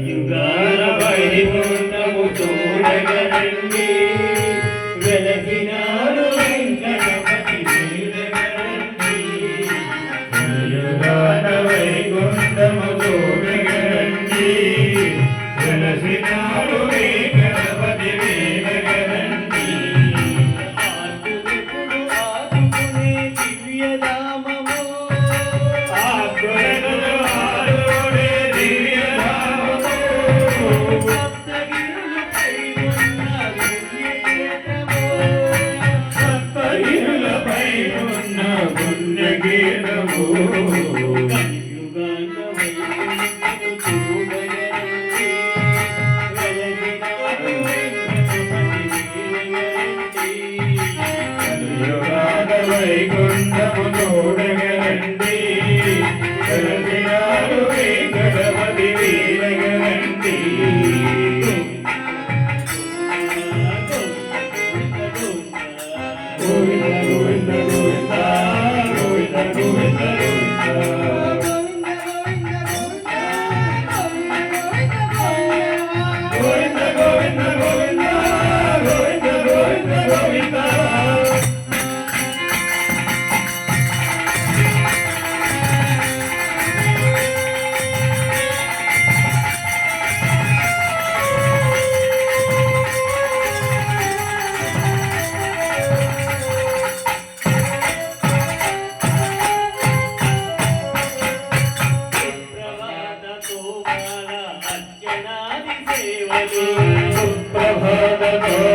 యుగాల వైకుంఠము చూడగరండి వెలసినాడు వెంకటపతి చూడగరండి యుగాల వైకుంఠము చూడగరండి వెలసినాడు వెంకటపతి చూడగరండి ఆకులెప్పుడు ఆకునే దివ్యనామము వైకుంఠము చూడగరండి వెలసినాడు వెంకటపతి వీరగరండి గోవింద గోవింద గోవింద గోవింద గోవింద గోవింద గోవింద గోవింద గోవింద గోవింద గోవింద గోవింద సుప్రభాతతో